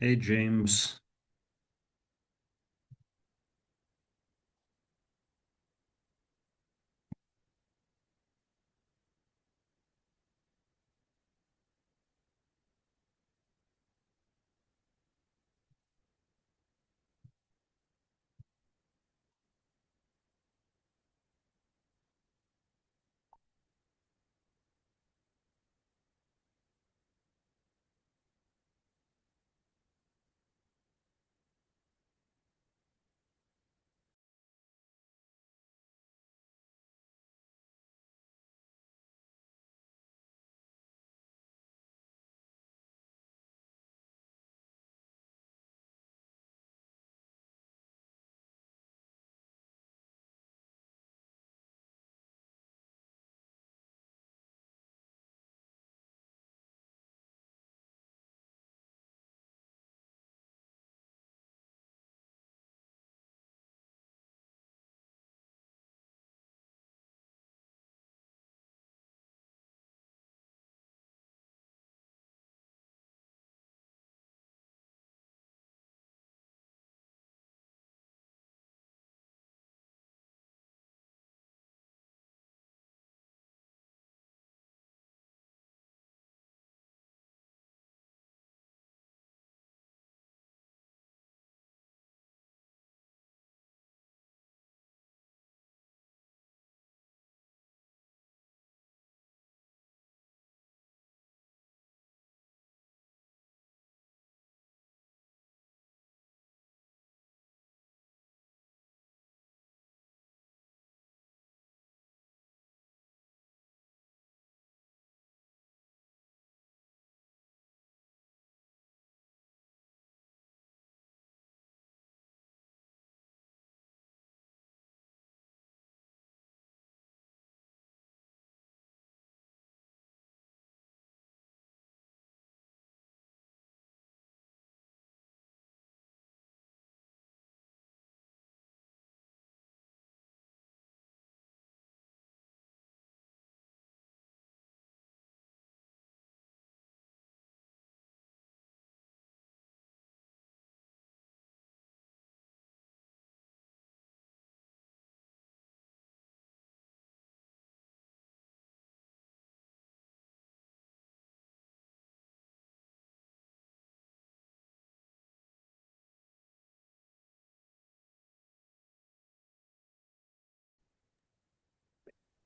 Hey, James.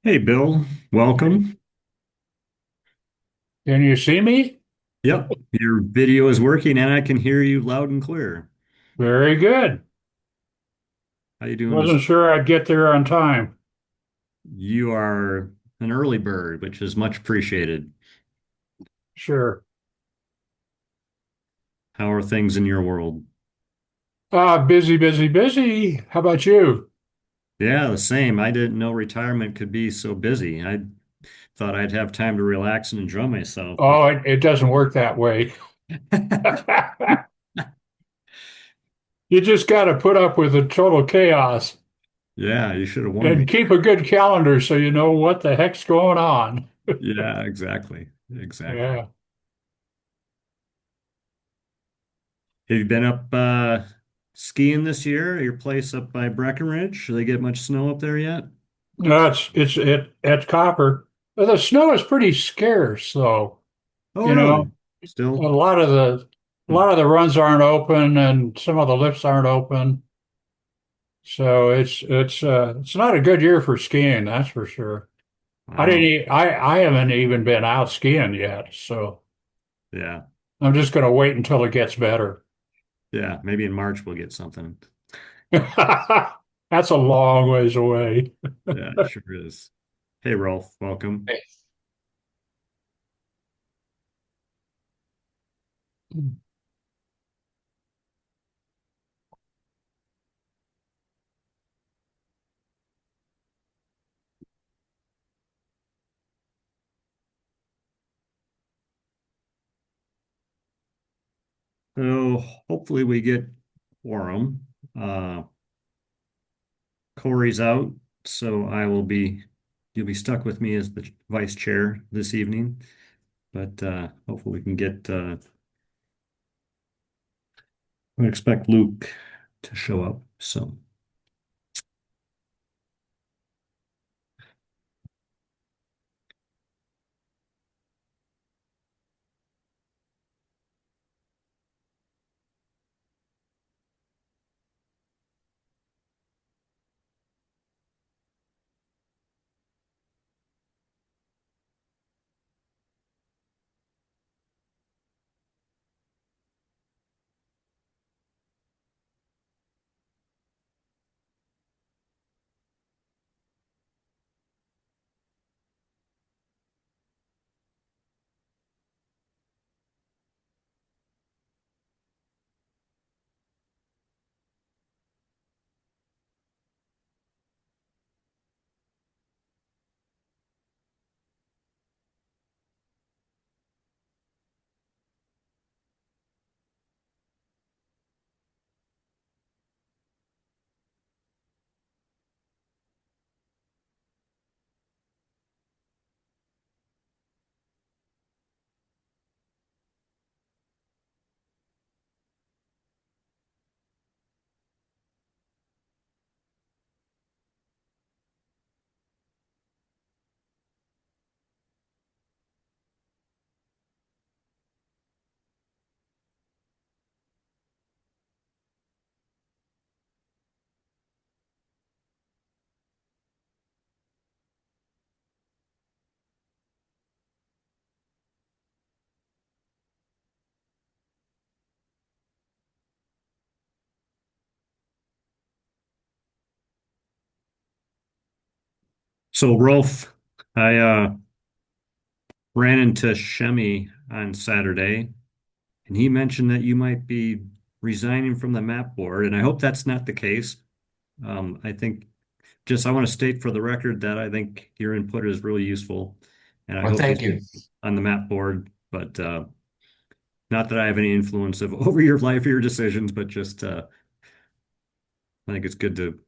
Hey, Bill. Welcome. Can you see me? Yep, your video is working and I can hear you loud and clear. Very good. How you doing this? Wasn't sure I'd get there on time. You are an early bird, which is much appreciated. Sure. How are things in your world? Busy, busy, busy. How about you? Yeah, the same. I didn't know retirement could be so busy. I thought I'd have time to relax and enjoy myself, but Oh, it doesn't work that way. You just got to put up with the total chaos yeah, you should have warned me. and keep a good calendar so you know what the heck's going on. Yeah, exactly. Exactly. Yeah. Have you been up skiing this year at your place up by Breckenridge? Do they get much snow up there yet? No, it's Copper. The snow is pretty scarce though. Oh, You know, really? Still? a lot of the runs aren't open and some of the lifts aren't open. So it's not a good year for skiing, that's for sure. Wow. I haven't even been out skiing yet, so Yeah. I'm just going to wait until it gets better. Yeah. Maybe in March we'll get something. That's a long ways away. Yeah, it sure is. Hey, Rolf, welcome. So hopefully we get quorum. Corey's out, so you'll be stuck with me as the vice chair this evening. But hopefully we can get I expect Luke to show up. So, so Rolf, I ran into Shemi on Saturday, and he mentioned that you might be resigning from the map board, and I hope that's not the case. I think just I want to state for the record that I think your input is really useful, and I Well, hope to thank see you. you on the map board, but not that I have any influence over your life or your decisions, but just I think it's good to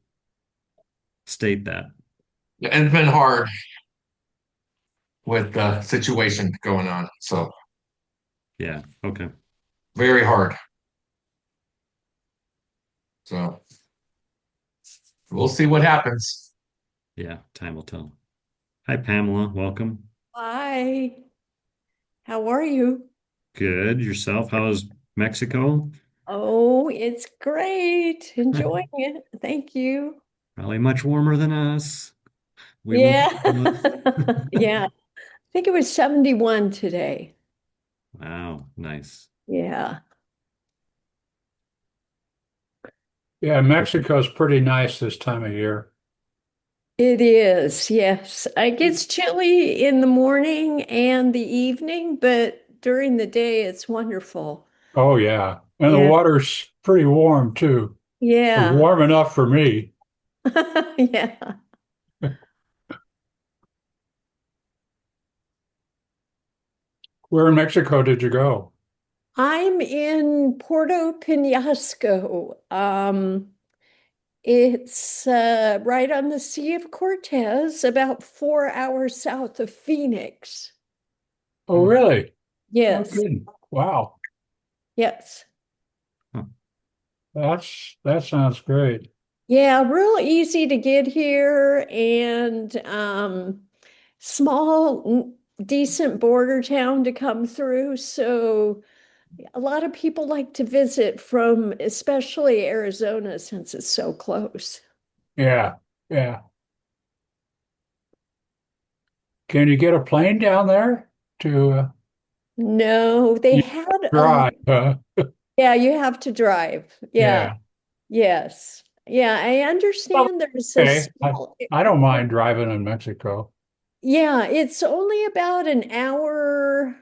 state that. Yeah, it's been hard with the situation going on, so Yeah. Okay. very hard. So we'll see what happens. Yeah. Time will tell. Hi, Pamela. Welcome. Hi, how are you? Good. Yourself? How's Mexico? Oh, it's great. Enjoying it. Thank you. Probably much warmer than us. We won't Yeah. be jealous. Yeah. I think it was 71 today. Wow. Nice. Yeah. Yeah, Mexico's pretty nice this time of year. It is. Yes. It gets chilly in the morning and the evening, but during the day it's wonderful. Oh yeah. And the Yeah. water's pretty warm too. Yeah. Warm enough for me. Yeah. Where in Mexico did you go? I'm in Puerto Penasco. It's right on the Sea of Cortez, about 4 hours south of Phoenix. Oh, really? Oh, Yes, good. Wow. yes. Huh. That sounds great. Yeah, real easy to get here and small, decent border town to come through. So a lot of people like to visit from especially Arizona since it's so close. Yeah. Yeah. Can you get a plane down there to No, they you had drive? yeah, you have to drive. Yeah. Yeah. Yes. Yeah, I Well, understand there's a okay. small, I don't mind driving in Mexico. yeah, it's only about an hour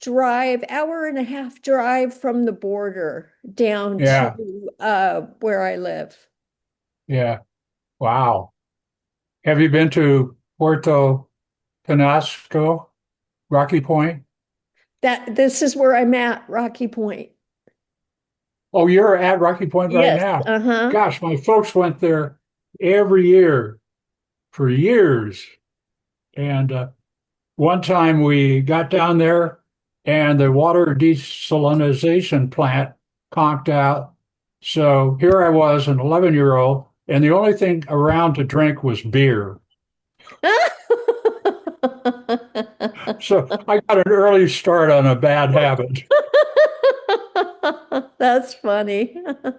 drive, hour and a half drive from the border down Yeah. to where I live. Yeah. Wow. Have you been to Puerto Penasco, Rocky Point? That this is where I'm at, Rocky Point. Oh, you're at Rocky Point right Yes, now. uh-huh. Gosh, my folks went there every year for years. And one time we got down there and the water desalinization plant conked out. So here I was, an 11-year-old, and the only thing around to drink was beer. So I got an early start on a bad habit. That's funny. Well,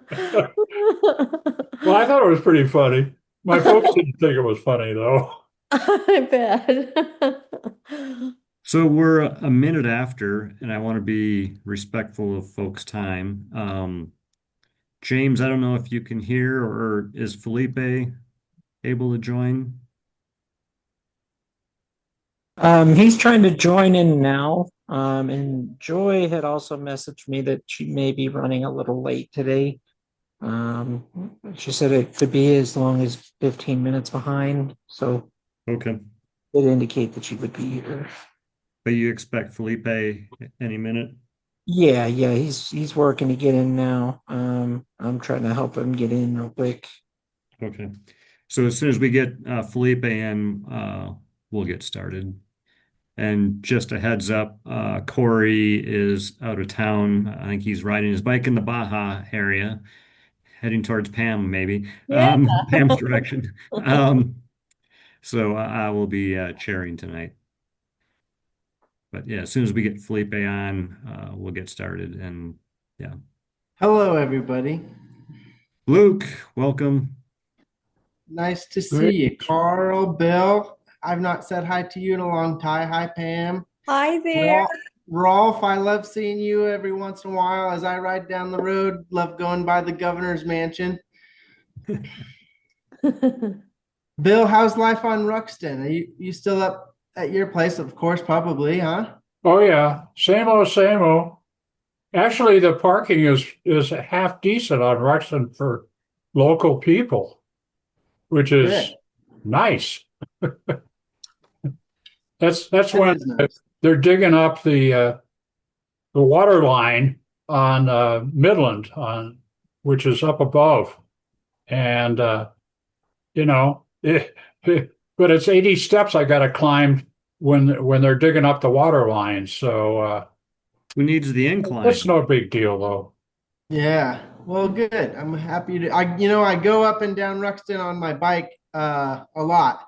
I thought it was pretty funny. My folks didn't think it was funny, though. I bet. So we're a minute after, and I want to be respectful of folks' time. James, I don't know if you can hear, or is Felipe able to join? He's trying to join in now. And Joy had also messaged me that she may be running a little late today. She said it could be as long as 15 minutes behind, so Okay. it indicate that she would be here. But you expect Felipe any minute? Yeah, he's working to get in now. I'm trying to help him get in real quick. Okay. So as soon as we get Felipe in, we'll get started. And just a heads up, Corey is out of town. I think he's riding his bike in the Baja area, heading towards Pam, maybe. Yeah. Pam's direction. So I will be chairing tonight. But yeah, as soon as we get Felipe on, we'll get started. And yeah. Hello, everybody. Luke, welcome. Nice to see Great. you. Carl, Bill, I've not said hi to you in a long time. Hi, Pam. Hi there. Rolf, I love seeing you every once in a while as I ride down the road. Love going by the governor's mansion. Bill, how's life on Ruxton? Are you still up at your place? Of course, probably, huh? Oh yeah, same old, same old. Actually, the parking is half decent on Ruxton for local people, which is Good. nice. That's That when is nice. they're digging up the water line on Midland which is up above, and you know, but it's 80 steps I got to climb when they're digging up the water line. So Who needs the incline? that's no big deal, though. Yeah. Well, good. I'm happy to. I go up and down Ruxton on my bike a lot,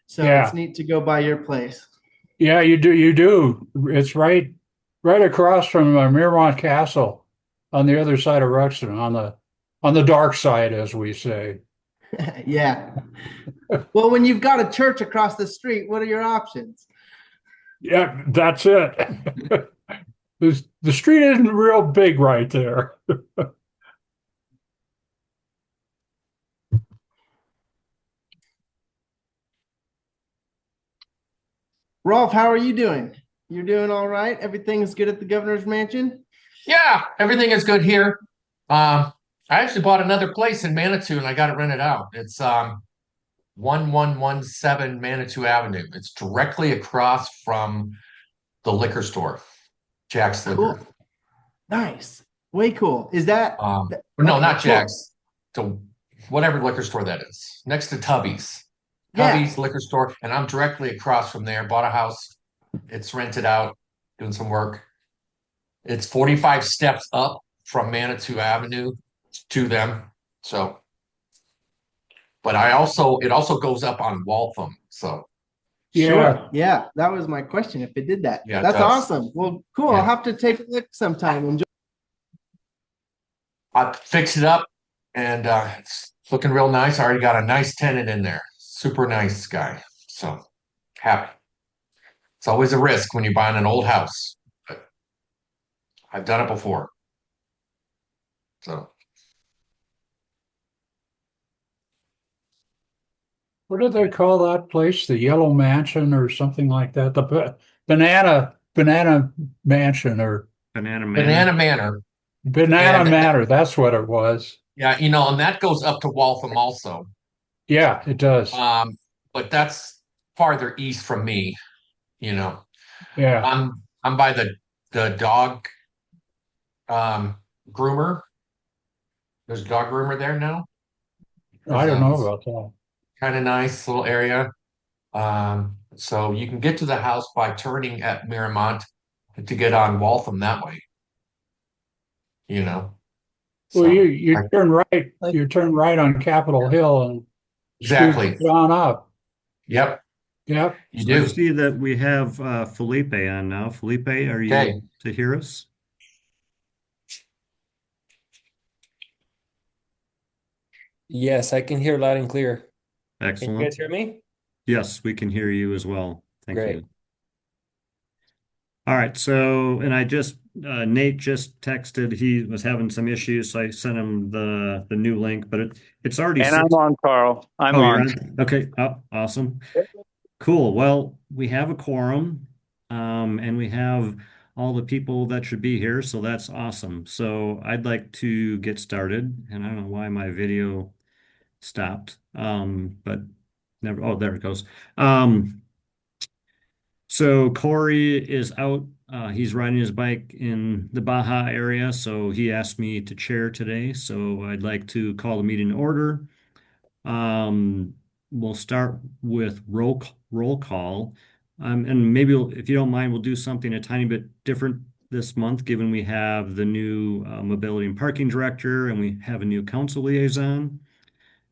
so Yeah. it's neat to go by your place. Yeah, you do. You do. It's right across from Miramont Castle, on the other side of Ruxton, on the dark side, as we say. Yeah. Well, when you've got a church across the street, what are your options? Yeah, that's it. The street isn't real big right there. Rolf, how are you doing? You're doing all right? Everything's good at the governor's mansion? Yeah, everything is good here. I actually bought another place in Manitou and I got it rented out. It's 1117 Manitou Avenue. It's directly across from the liquor store, Jack's Liquor. Cool. Nice. Way cool. Is that No, okay, not cool. Jack's. To whatever liquor store that is, next to Tubby's. Yeah. Tubby's liquor store, and I'm directly across from there. Bought a house. It's rented out, doing some work. It's 45 steps up from Manitou Avenue to them. So, but it also goes up on Waltham. So, Yeah. Sure. Yeah, that was my question if it did that. Yeah, it That's does. awesome. Well, cool. Yeah. I'll have to take a look sometime. Enjoy. I fixed it up, and it's looking real nice. I already got a nice tenant in there. Super nice guy. So happy. It's always a risk when you're buying an old house, but I've done it before. So What do they call that place? The Yellow Mansion or something like that? The Banana Mansion or Banana Man. Banana Manor. Banana And- Manor. That's what it was. Yeah, and that goes up to Waltham also. Yeah, it does. But that's farther east from me, you know. Yeah. I'm by the dog groomer. There's a dog groomer there now. I don't know about that. Kind of nice little area. So you can get to the house by turning at Miramont to get on Waltham that way. You know. Well, So, you I- turn right, Like- you turn right on Capitol Hill and scoot exactly. right on up. Yep, Yep. you So I do. see that we have Felipe on now. Felipe, are you Okay. able to hear us? Yes, I can hear loud and clear. Can you Excellent. guys hear me? Yes, we can hear you as well. Thank Great. you. All right, so and I just Nate just texted he was having some issues, so I sent him the new link, but it's already And I'm six. on, Carl. I'm Oh, you're on. on? Okay. Oh, awesome. Cool. Well, we have a quorum, and we have all the people that should be here, so that's awesome. So I'd like to get started, and I don't know why my video stopped, but never. Oh, there it goes. So Corey is out. He's riding his bike in the Baja area, so he asked me to chair today. So I'd like to call the meeting to order. Um, we'll start with roll call. And maybe if you don't mind, we'll do something a tiny bit different this month, given we have the new mobility and parking director and we have a new council liaison.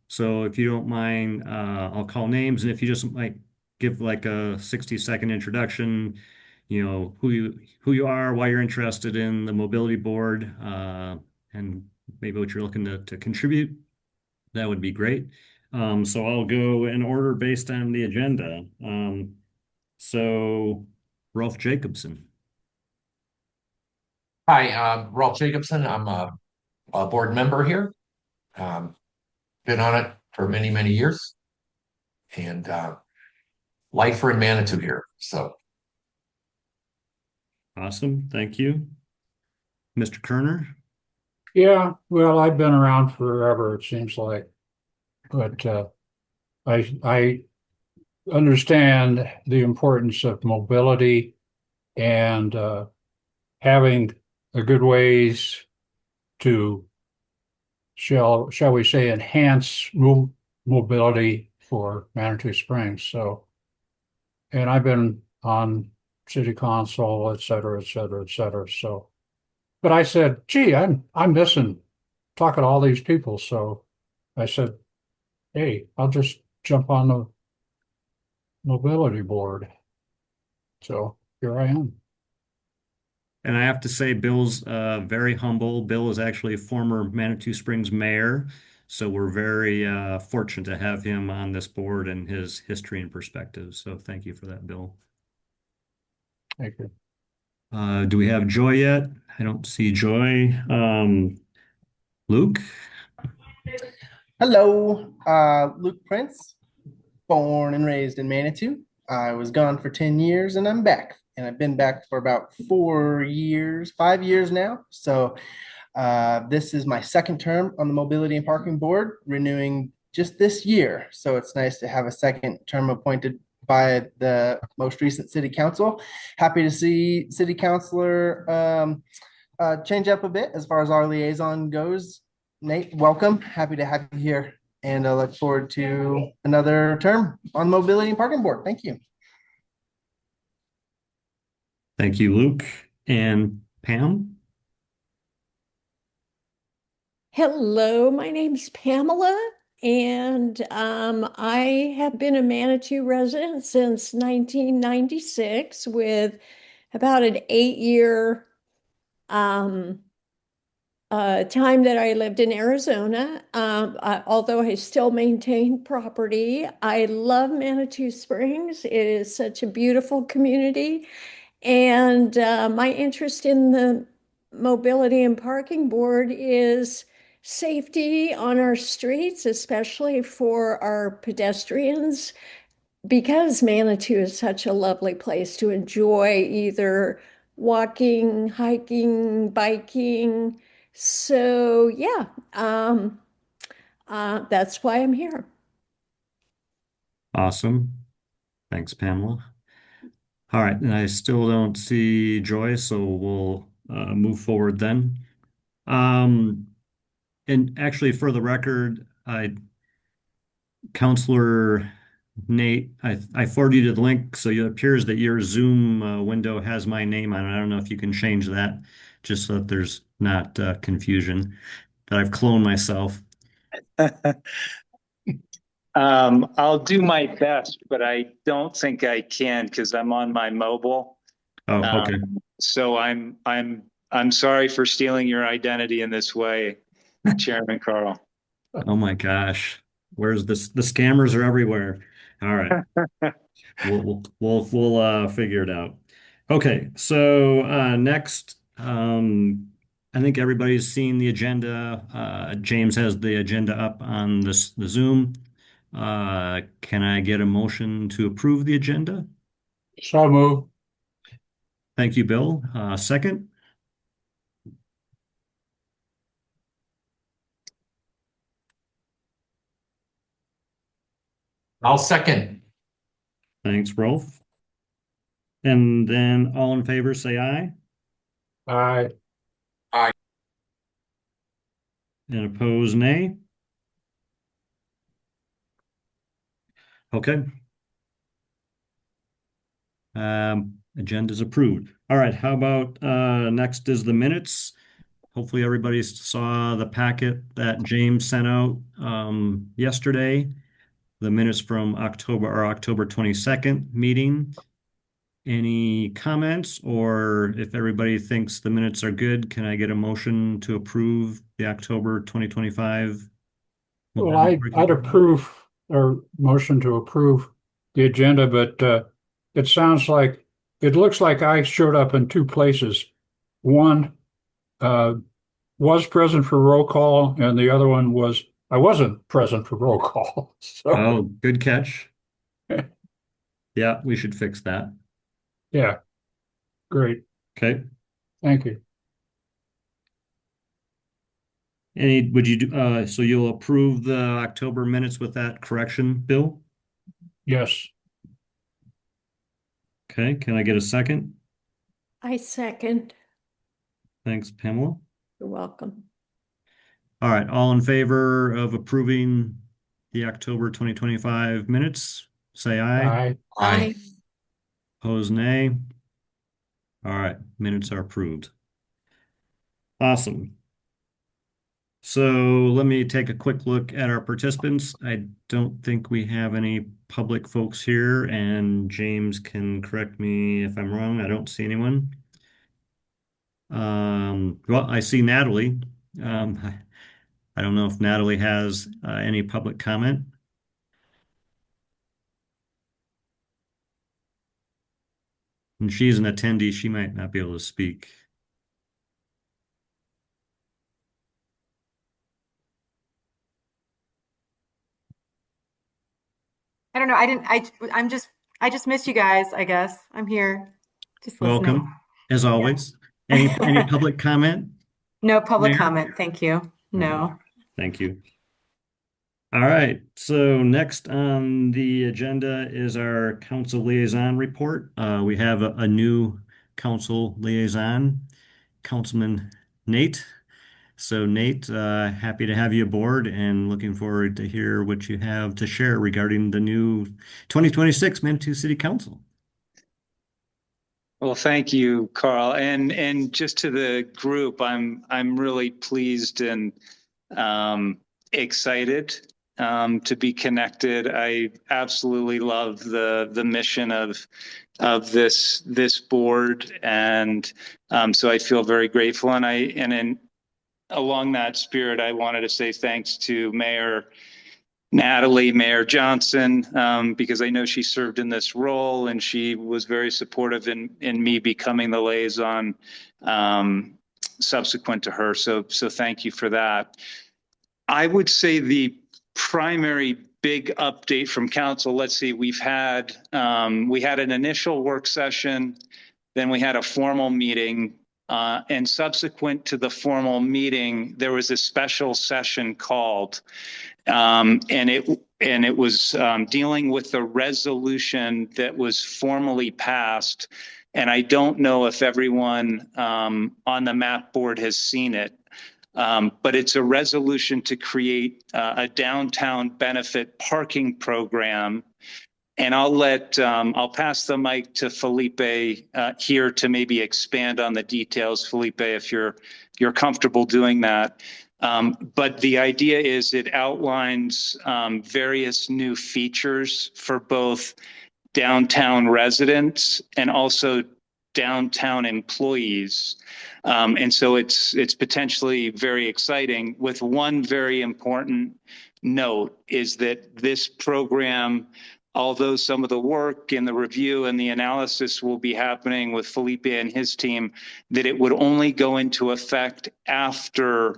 So if you don't mind, I'll call names, and if you just might give like a 60-second introduction, who you are, why you're interested in the mobility board, and maybe what you're looking to contribute, that would be great. So I'll go in order based on the agenda. So Rolf Jacobson. Hi, Rolf Jacobson. I'm a board member here. Been on it for many, many years, and lifer in Manitou here. So, Awesome. Thank you. Mr. Kerner. Yeah, well, I've been around forever, it seems like. But I understand the importance of mobility and having a good ways to shall we say enhance mobility for Manitou Springs. So, and I've been on city council, et cetera, et cetera, et cetera. So, but I said, gee, I'm missing talking to all these people. So I said, hey, I'll just jump on the mobility board. So here I am. And I have to say, Bill's very humble. Bill is actually a former Manitou Springs mayor, so we're very fortunate to have him on this board and his history and perspective. So thank you for that, Bill. Thank you. Do we have Joy yet? I don't see Joy. Luke? Hello, Luke Prince, born and raised in Manitou. I was gone for 10 years and I'm back. And I've been back for about 4 years, 5 years now. So this is my second term on the Mobility and Parking Board, renewing just this year. So it's nice to have a second term appointed by the most recent city council. Happy to see city councilor change up a bit as far as our liaison goes. Nate, welcome. Happy to have you here. And I look forward to another term on the Mobility and Parking Board. Thank you. Thank you, Luke. And Pam? Hello, my name's Pamela, and I have been a Manitou resident since 1996 with about an 8-year time that I lived in Arizona. Although I still maintain property, I love Manitou Springs. It is such a beautiful community. And my interest in the Mobility and Parking Board is safety on our streets, especially for our pedestrians, because Manitou is such a lovely place to enjoy either walking, hiking, biking. So yeah, that's why I'm here. Awesome. Thanks, Pamela. All right, and I still don't see Joy, so we'll move forward then. And actually, for the record, Counselor Nate, I forwarded you the link, so it appears that your Zoom window has my name on it. I don't know if you can change that, just so that there's not confusion. that I've cloned myself. I'll do my best, but I don't think I can because I'm on my mobile. Oh, okay. So I'm sorry for stealing your identity in this way, Chairman Carl. Oh my gosh. Where's this? The scammers are everywhere. All right. We'll figure it out. Okay, so next, I think everybody's seen the agenda. James has the agenda up on the Zoom. Can I get a motion to approve the agenda? So move. Thank you, Bill. Second? I'll second. Thanks, Rolf. And then all in favor, say aye. Aye. And opposed, nay. Okay. Agenda's approved. All right, how about next is the minutes. Hopefully everybody saw the packet that James sent out yesterday. The minutes from October 22nd meeting. Any comments, or if everybody thinks the minutes are good, can I get a motion to approve the October 2025? Well, I'd approve or motion to approve the agenda, but it sounds like it looks like I showed up in two places. One was present for roll call, and the other one was I wasn't present for roll call. So Oh, good catch. Yeah, we should fix that. yeah, great. Okay. Thank you. Would you do, so you'll approve the October minutes with that correction, Bill? Yes. Okay, can I get a second? I second. Thanks, Pamela. You're welcome. All right, all in favor of approving the October 2025 minutes, say aye. Aye. Aye. Opposed, nay. All right, minutes are approved. Awesome. So let me take a quick look at our participants. I don't think we have any public folks here, and James can correct me if I'm wrong. I don't see anyone. Well, I see Natalie. I don't know if Natalie has any public comment. And she's an attendee. She might not be able to speak. I don't know. I just missed you guys, I guess. I'm here. Just listening. Welcome, as always. Any public comment? No public Mayor? comment. Thank you. No. Thank you. All right, so next on the agenda is our council liaison report. We have a new council liaison, Councilman Nate. So Nate, happy to have you aboard and looking forward to hear what you have to share regarding the new 2026 Manitou City Council. Well, thank you, Carl, and just to the group, I'm really pleased and excited to be connected. I absolutely love the mission of this board, and so I feel very grateful. And along that spirit, I wanted to say thanks to Mayor Natalie, Mayor Johnson, because I know she served in this role and she was very supportive in me becoming the liaison subsequent to her. So thank you for that. I would say the primary big update from council, let's see, we had an initial work session, then we had a formal meeting, and subsequent to the formal meeting, there was a special session called, and it was dealing with the resolution that was formally passed. And I don't know if everyone on the MAP board has seen it, but it's a resolution to create a downtown benefit parking program. And I'll pass the mic to Felipe here to maybe expand on the details, Felipe, if you're comfortable doing that. But the idea is it outlines various new features for both downtown residents and also downtown employees. And so it's potentially very exciting, with one very important note is that this program, although some of the work and the review and the analysis will be happening with Felipe and his team, that it would only go into effect after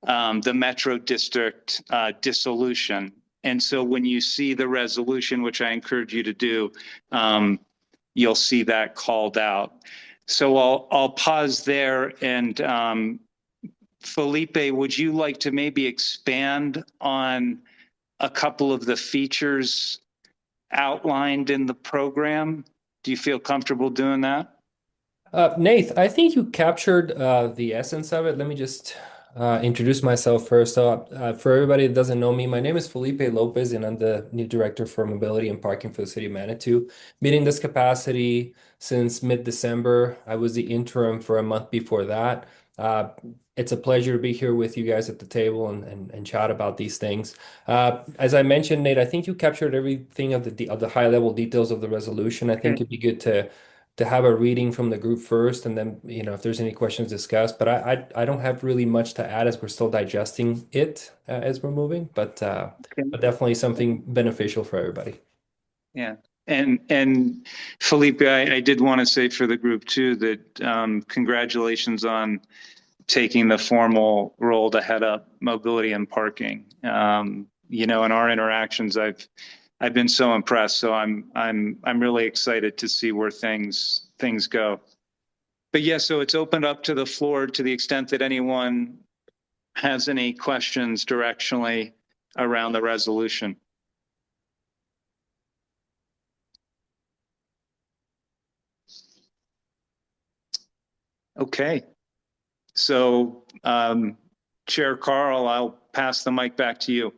the Metro District dissolution. And so when you see the resolution, which I encourage you to do, you'll see that called out. So I'll pause there. And Felipe, would you like to maybe expand on a couple of the features outlined in the program? Do you feel comfortable doing that? Nath, I think you captured the essence of it. Let me just introduce myself first. So, for everybody that doesn't know me, my name is Felipe Lopez, and I'm the new director for mobility and parking for the city of Manitou. Been in this capacity since mid-December. I was the interim for a month before that. It's a pleasure to be here with you guys at the table and chat about these things. As I mentioned, Nate, I think you captured everything of the high level details of the resolution. I think it'd be good to have a reading from the group first, and then if there's any questions, discussed. But I don't have really much to add as we're still digesting it as we're moving. But definitely something beneficial for everybody. Yeah. And Felipe, I did want to say for the group too that congratulations on taking the formal role to head up mobility and parking. In our interactions, I've been so impressed. So I'm really excited to see where things go. But yeah, so it's opened up to the floor to the extent that anyone has any questions directionally around the resolution. Okay. So, Chair Carl, I'll pass the mic back to you.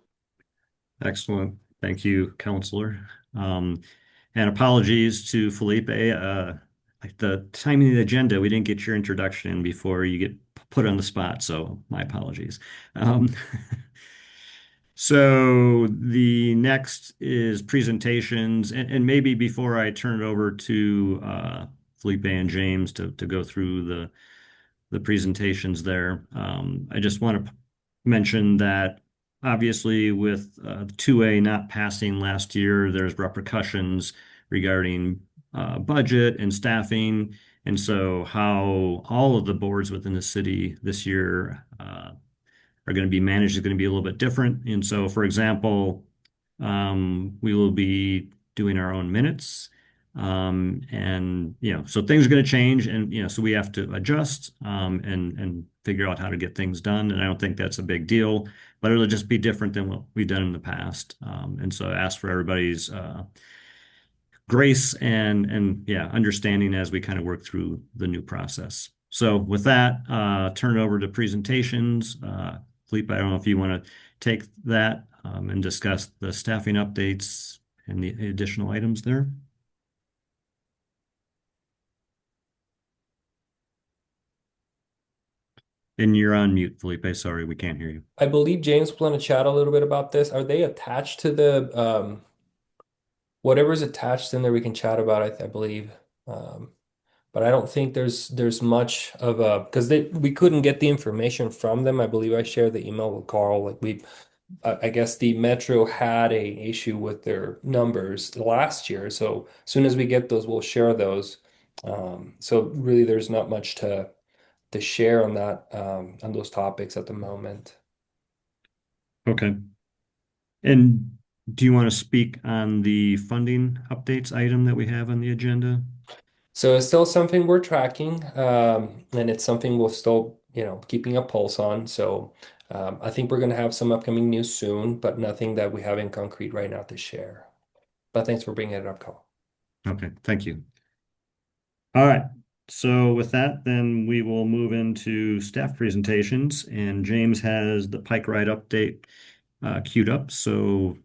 Excellent. Thank you, Counselor. And apologies to Felipe. The timing of the agenda, we didn't get your introduction before you get put on the spot, so my apologies. So the next is presentations, and maybe before I turn it over to Felipe and James to go through the presentations there, I just want to mention that obviously with 2A not passing last year, there's repercussions regarding budget and staffing. And so how all of the boards within the city this year are going to be managed is going to be a little bit different. And so, for example, we will be doing our own minutes. So things are going to change, and so we have to adjust and figure out how to get things done. And I don't think that's a big deal, but it'll just be different than what we've done in the past. And so I ask for everybody's grace and understanding as we kind of work through the new process. So with that, turn it over to presentations. Felipe, I don't know if you want to take that and discuss the staffing updates and the additional items there. And you're on mute, Felipe. Sorry, we can't hear you. I believe James will want to chat a little bit about this. Are they attached to the whatever's attached in there? We can chat about it, I believe. But I don't think there's much of a, because we couldn't get the information from them. I believe I shared the email with Carl. I guess the Metro had a issue with their numbers last year. So as soon as we get those, we'll share those. So really, there's not much to share on that on those topics at the moment. Okay. And do you want to speak on the funding updates item that we have on the agenda? So it's still something we're tracking, and it's something we'll still, keeping a pulse on. So I think we're going to have some upcoming news soon, but nothing that we have in concrete right now to share. But thanks for bringing it up, Carl. Okay, thank you. All right. So with that, then we will move into staff presentations, and James has the Pike Ride update queued up. So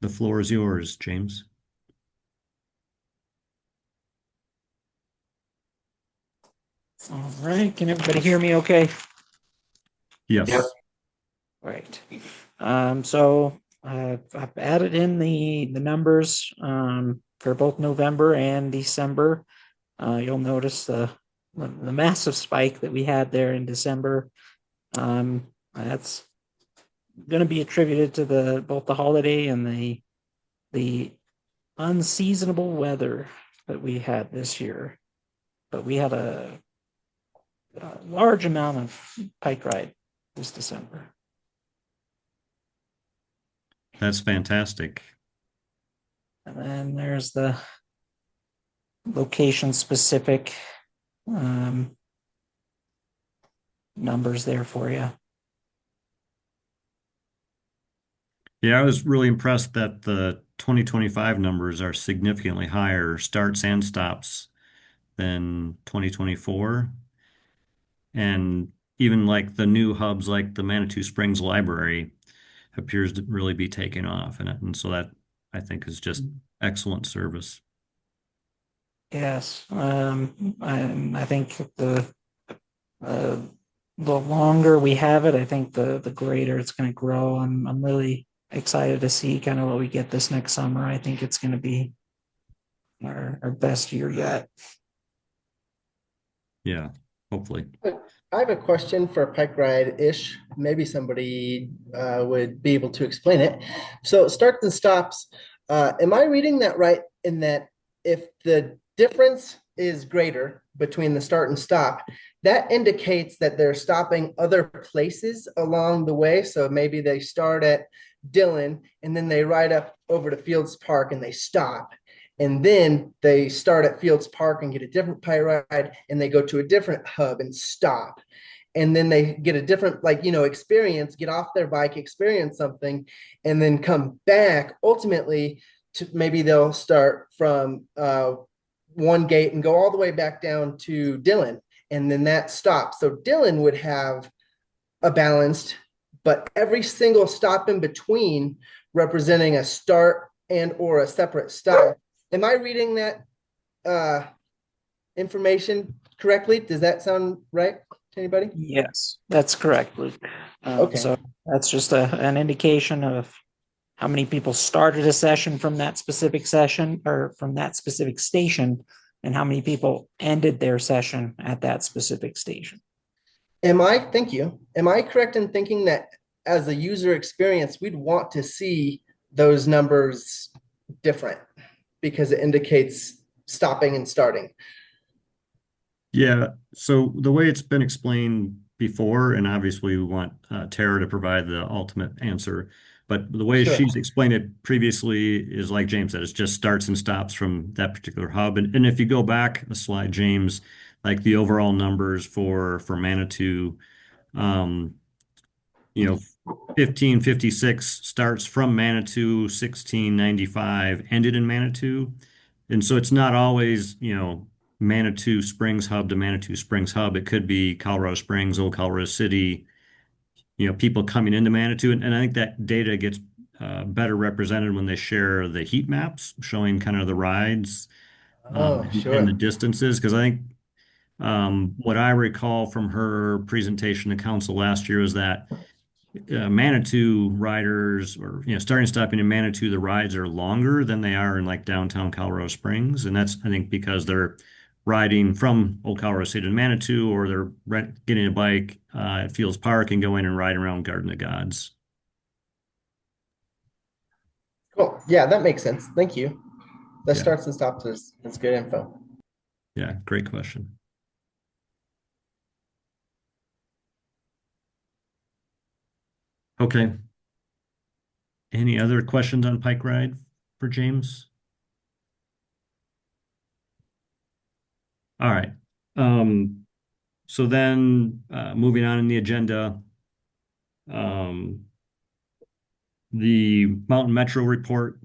the floor is yours, James. All right, can everybody hear me okay? Yes. Yep. Right. So I've added in the numbers for both November and December. You'll notice the massive spike that we had there in December. That's going to be attributed to both the holiday and the unseasonable weather that we had this year. But we had a large amount of pike ride this December. That's fantastic. And then there's the location specific numbers there for you. Yeah, I was really impressed that the 2025 numbers are significantly higher starts and stops than 2024. And even like the new hubs like the Manitou Springs Library appears to really be taking off. And so that I think is just excellent service. Yes, I think the longer we have it, I think the greater it's going to grow. I'm really excited to see kind of what we get this next summer. I think it's going to be our best year yet. Yeah, hopefully. I have a question for Pike Ride-ish. Maybe somebody would be able to explain it. So starts and stops. Am I reading that right in that if the difference is greater between the start and stop, that indicates that they're stopping other places along the way? So maybe they start at Dillon and then they ride up over to Fields Park and they stop. And then they start at Fields Park and get a different pike ride and they go to a different hub and stop. And then they get a different, experience, get off their bike, experience something, and then come back. Ultimately, to maybe they'll start from one gate and go all the way back down to Dillon. And then that stops. So Dillon would have a balanced, but every single stop in between representing a start and or a separate stop. Am I reading that information correctly? Does that sound right to anybody? Yes, that's correct, Luke. Okay. So that's just an indication of how many people started a session from that specific session or from that specific station, and how many people ended their session at that specific station. Thank you. Am I correct in thinking that as a user experience, we'd want to see those numbers different because it indicates stopping and starting? Yeah, so the way it's been explained before, and obviously we want Tara to provide the ultimate answer, but the way Sure. she's explained it previously is like James said, it's just starts and stops from that particular hub. And if you go back a slide, James, like the overall numbers for Manitou, 1556 starts from Manitou, 1695 ended in Manitou. And so it's not always, Manitou Springs Hub to Manitou Springs Hub. It could be Colorado Springs, Old Colorado City, people coming into Manitou. And I think that data gets better represented when they share the heat maps showing kind of the rides Sure. and the distances. Because I think what I recall from her presentation to council last year is that Manitou riders or starting stopping in Manitou, the rides are longer than they are in like downtown Colorado Springs, and that's I think because they're riding from Old Colorado City to Manitou, or they're getting a bike at Fields Park and going and riding around Garden of Gods. Cool. Yeah, that makes sense. Thank you. The Yeah. starts and stops is good info. Yeah, great question. Okay. Any other questions on Pike Ride for James? All right. So then moving on in the agenda, the Mountain Metro report,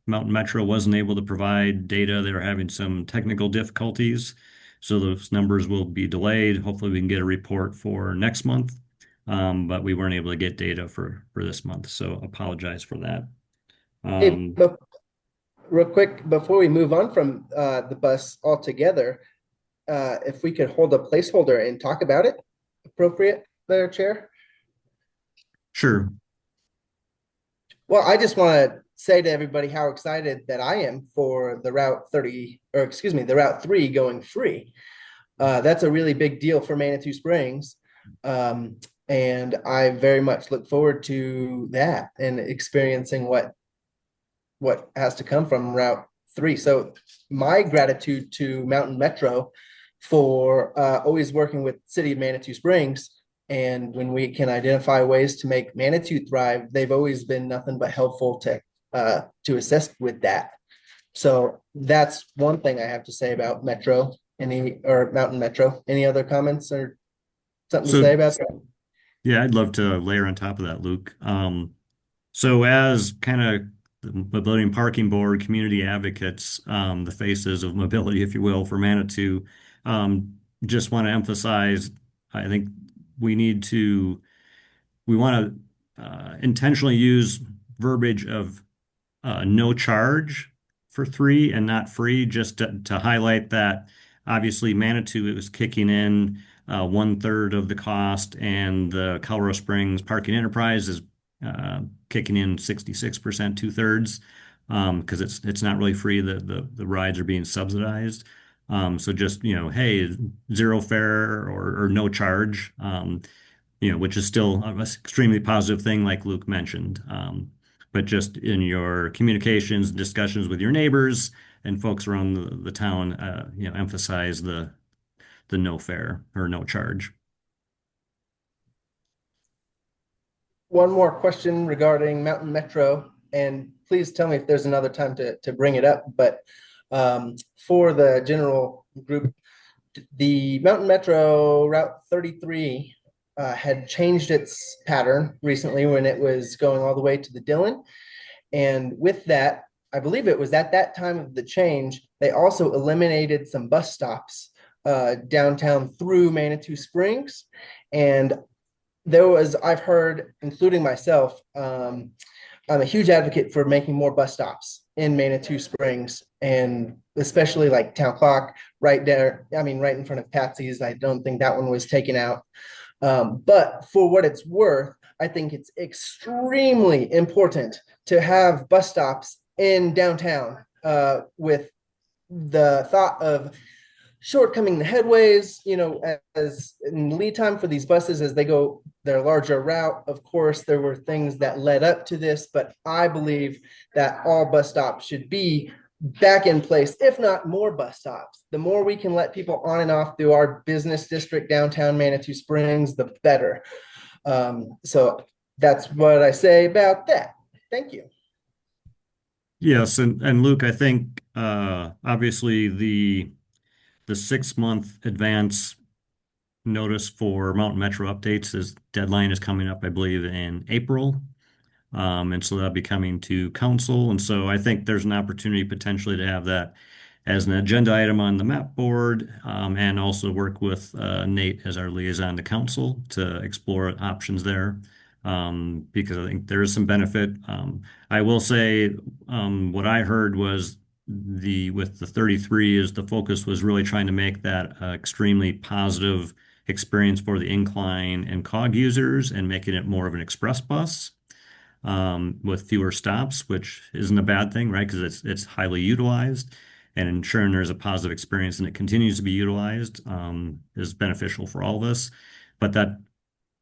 Mountain Metro wasn't able to provide data. They were having some technical difficulties. So those numbers will be delayed. Hopefully we can get a report for next month. But we weren't able to get data for this month. So apologize for that. Hey, real quick, before we move on from the bus altogether, if we could hold a placeholder and talk about it, appropriate there, Chair? Sure. Well, I just want to say to everybody how excited that I am for the Route 30, or excuse me, the Route 3 going free. That's a really big deal for Manitou Springs. And I very much look forward to that and experiencing what has to come from Route 3. So my gratitude to Mountain Metro for always working with City of Manitou Springs. And when we can identify ways to make Manitou thrive, they've always been nothing but helpful to assist with that. So that's one thing I have to say about Metro. Or Mountain Metro. Any other comments or something to So say about that? yeah, I'd love to layer on top of that, Luke. So as kind of the Mobility and Parking Board community advocates, the faces of mobility, if you will, for Manitou, just want to emphasize, I think we want to intentionally use verbiage of no charge for 3 and not free, just to highlight that obviously Manitou is kicking in 1/3 of the cost, and the Colorado Springs Parking Enterprise is kicking in 66%, 2/3, because it's not really free. The rides are being subsidized. So just, hey, zero fare or no charge, which is still an extremely positive thing, like Luke mentioned. But just in your communications, discussions with your neighbors and folks around the town, emphasize the no fare or no charge. One more question regarding Mountain Metro, and please tell me if there's another time to bring it up. But for the general group, the Mountain Metro Route 33 had changed its pattern recently when it was going all the way to the Dillon. And with that, I believe it was at that time of the change, they also eliminated some bus stops downtown through Manitou Springs. And I've heard, including myself, I'm a huge advocate for making more bus stops in Manitou Springs, and especially like Town Clock right there. I mean, right in front of Patsy's. I don't think that one was taken out. But for what it's worth, I think it's extremely important to have bus stops in downtown with the thought of shortcoming the headways, as in lead time for these buses as they go their larger route. Of course, there were things that led up to this, but I believe that all bus stops should be back in place, if not more bus stops. The more we can let people on and off through our business district, downtown Manitou Springs, the better. So that's what I say about that. Thank you. Yes, and Luke, I think obviously the 6-month advance notice for Mountain Metro updates deadline is coming up, I believe, in April. And so that'll be coming to council. And so I think there's an opportunity potentially to have that as an agenda item on the map board, and also work with Nate as our liaison to council to explore options there. Because I think there is some benefit. I will say what I heard was with the 33 is the focus was really trying to make that extremely positive experience for the incline and COG users and making it more of an express bus with fewer stops, which isn't a bad thing, right? Because it's highly utilized, and ensuring there's a positive experience and it continues to be utilized is beneficial for all of us. But that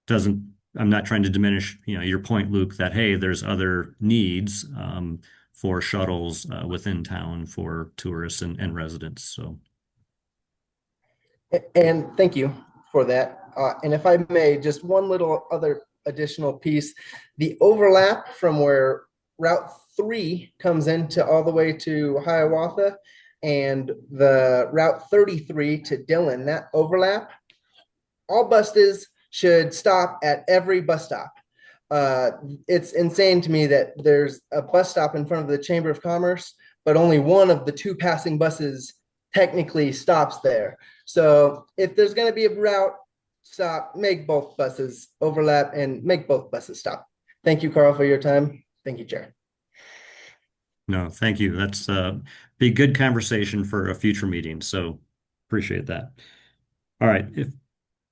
doesn't, I'm not trying to diminish, your point, Luke, that, hey, there's other needs for shuttles within town for tourists and residents. So, and thank you for that. And if I may, just one little other additional piece, the overlap from where Route 3 comes into all the way to Hiawatha and the Route 33 to Dillon, that overlap, all buses should stop at every bus stop. It's insane to me that there's a bus stop in front of the Chamber of Commerce, but only one of the 2 passing buses technically stops there. So if there's going to be a route stop, make both buses overlap and make both buses stop. Thank you, Carl, for your time. Thank you, Chair. no, thank you. That's be a good conversation for a future meeting. So appreciate that. All right. If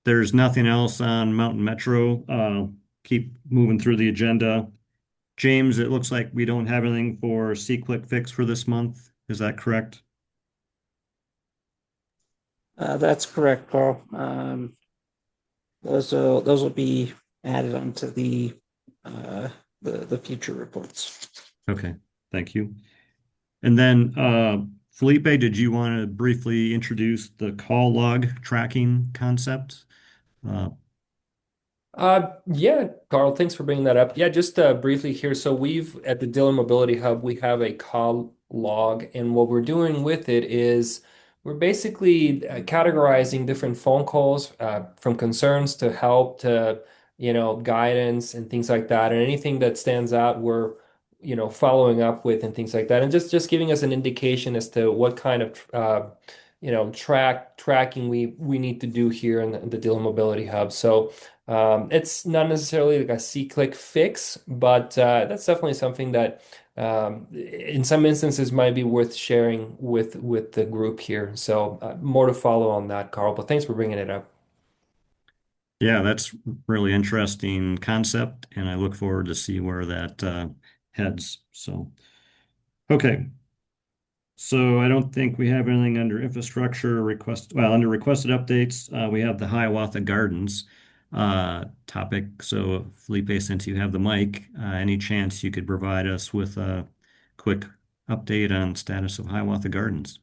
there's nothing else on Mountain Metro, keep moving through the agenda. James, it looks like we don't have anything for C-Click Fix for this month. Is that correct? That's correct, Carl. Those will be added onto the future reports. Okay, thank you. And then Felipe, did you want to briefly introduce the call log tracking concept? Yeah, Carl, thanks for bringing that up. Yeah, just briefly here. So we've at the Dillon Mobility Hub, we have a call log, and what we're doing with it is we're basically categorizing different phone calls from concerns to help to, guidance and things like that. And anything that stands out, we're, following up with and things like that. And just giving us an indication as to what kind of tracking we need to do here in the Dillon Mobility Hub. So it's not necessarily like a C-click fix, but that's definitely something that in some instances might be worth sharing with the group here. So more to follow on that, Carl, but thanks for bringing it up. Yeah, that's really interesting concept, and I look forward to see where that heads. So, okay. So I don't think we have anything under infrastructure request. Well, under requested updates, we have the Hiawatha Gardens topic. So Felipe, since you have the mic, any chance you could provide us with a quick update on status of Hiawatha Gardens?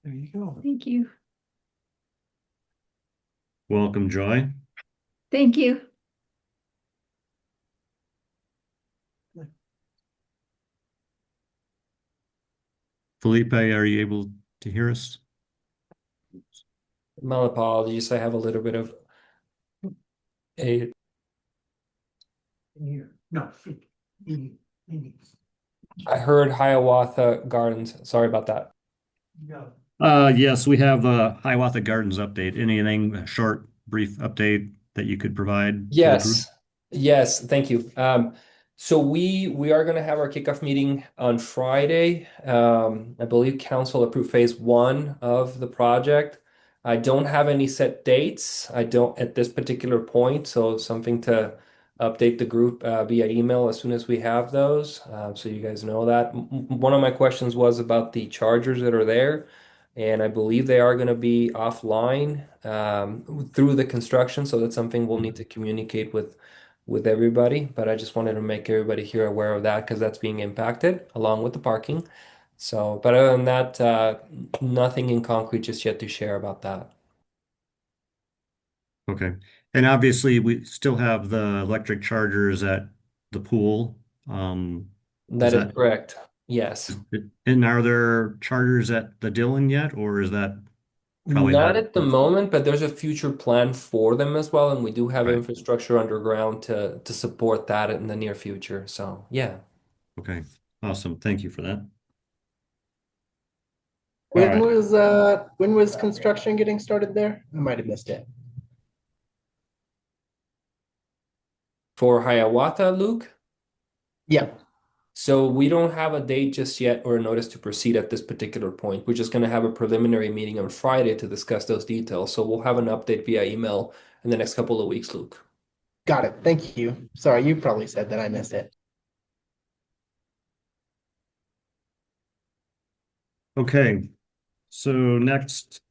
There you go. Thank you. Welcome, Joy. Thank you. Felipe, are you able to hear us? My apologies. I have a little bit of a No. I heard Hiawatha Gardens. Sorry about that. Yes, we have a Hiawatha Gardens update. Anything, a short, brief update that you could provide to the group? Yes, thank you. So we are going to have our kickoff meeting on Friday. I believe council approved phase one of the project. I don't have any set dates. I don't at this particular point, so something to update the group via email as soon as we have those, so you guys know that. One of my questions was about the chargers that are there, and I believe they are going to be offline through the construction, so that's something we'll need to communicate with everybody. But I just wanted to make everybody here aware of that because that's being impacted along with the parking. So, but other than that, nothing in concrete just yet to share about that. Okay. And obviously, we still have the electric chargers at the pool. That is correct. Yes. And are there chargers at the Dillon yet, or is that probably Not at the moment, but there's a future plan for them as well, and we do have Right. infrastructure underground to support that in the near future. So, yeah. Okay, awesome. Thank you for that. When right. was construction getting started there? I might have missed it. For Hiawatha, Luke? Yeah. So we don't have a date just yet or a notice to proceed at this particular point. We're just going to have a preliminary meeting on Friday to discuss those details. So we'll have an update via email in the next couple of weeks, Luke. Got it. Thank you. Sorry, you probably said that I missed it. Okay, so next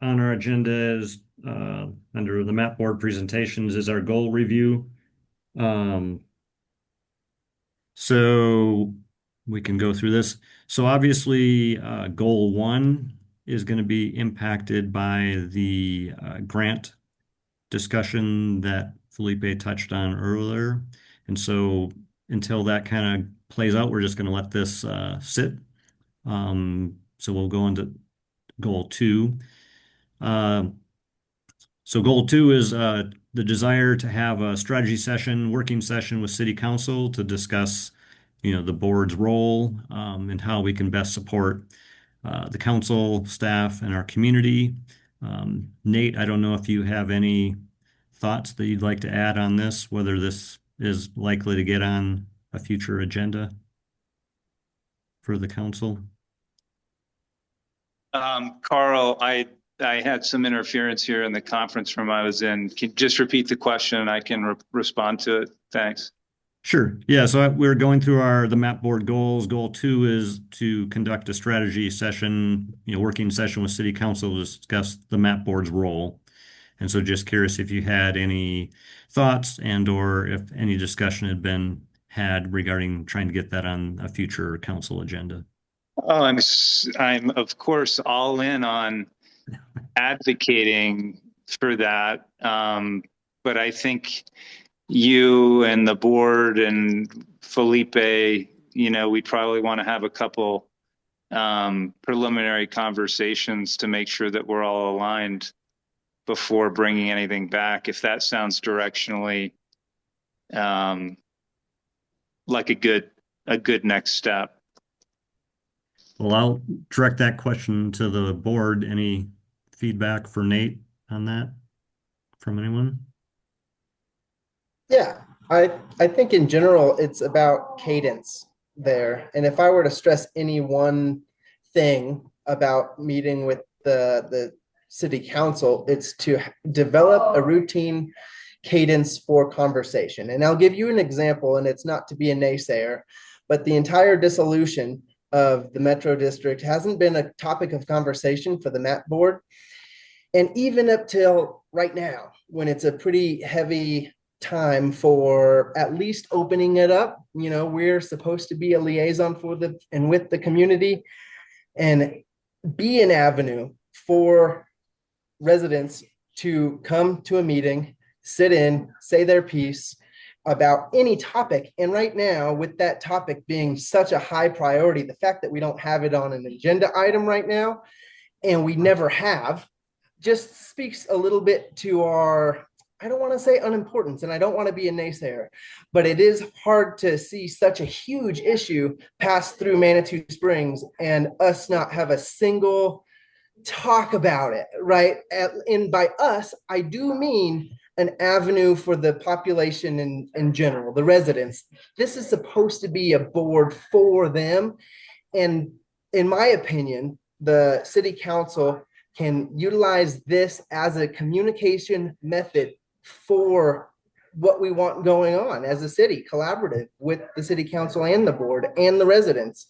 on our agenda is under the map board presentations is our goal review. So we can go through this. So obviously, goal one is going to be impacted by the grant discussion that Felipe touched on earlier. And so until that kind of plays out, we're just going to let this sit. So we'll go into goal two. So goal two is the desire to have a strategy session, working session with City Council to discuss, the board's role and how we can best support the council, staff, and our community. Nate, I don't know if you have any thoughts that you'd like to add on this, whether this is likely to get on a future agenda for the council. Carl, I had some interference here in the conference room I was in. Can you just repeat the question and I can respond to it? Thanks. Sure. Yeah. So we're going through the map board goals. Goal 2 is to conduct a strategy session, working session with city council to discuss the map board's role. And so just curious if you had any thoughts or if any discussion had been had regarding trying to get that on a future council agenda. Oh, I'm of course all in on advocating for that. But I think you and the board and Felipe, we probably want to have a couple preliminary conversations to make sure that we're all aligned before bringing anything back, if that sounds directionally like a good next step. Well, I'll direct that question to the board. Any feedback for Nate on that from anyone? Yeah, I think in general it's about cadence there. And if I were to stress any one thing about meeting with the city council, it's to develop a routine cadence for conversation. And I'll give you an example, and it's not to be a naysayer, but the entire dissolution of the Metro District hasn't been a topic of conversation for the map board. And even up till right now, when it's a pretty heavy time for at least opening it up, we're supposed to be a liaison for and with the community and be an avenue for residents to come to a meeting, sit in, say their piece about any topic. And right now, with that topic being such a high priority, the fact that we don't have it on an agenda item right now, and we never have, just speaks a little bit to our, I don't want to say unimportance, and I don't want to be a naysayer, but it is hard to see such a huge issue pass through Manitou Springs and us not have a single talk about it, right? And by us, I do mean an avenue for the population in general, the residents. This is supposed to be a board for them. And in my opinion, the city council can utilize this as a communication method for what we want going on as a city, collaborative with the city council and the board and the residents.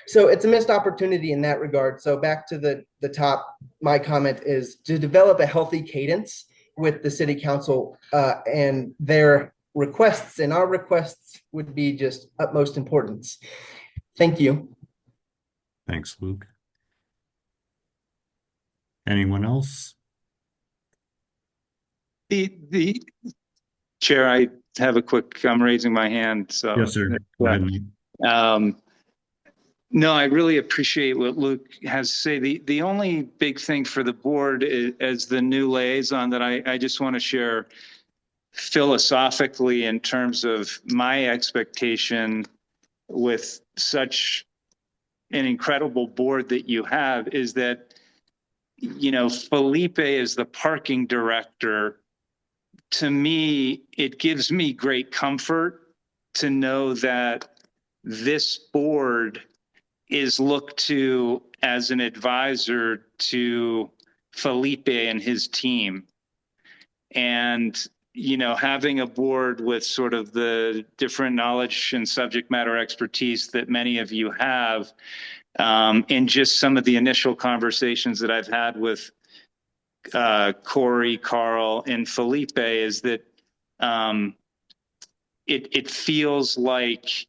So it's a missed opportunity in that regard. So back to the top, my comment is to develop a healthy cadence with the city council and their requests, and our requests would be just utmost importance. Thank you. Thanks, Luke. Anyone else? The chair, I have I'm raising my hand. So Yes, sir. Go ahead, Nate. No, I really appreciate what Luke has to say. The only big thing for the board is, as the new liaison, that I just want to share philosophically in terms of my expectation with such an incredible board that you have, is that, Felipe is the parking director. To me, it gives me great comfort to know that this board is looked to as an advisor to Felipe and his team. And, having a board with sort of the different knowledge and subject matter expertise that many of you have, in just some of the initial conversations that I've had with Corey, Carl, and Felipe, is that it feels like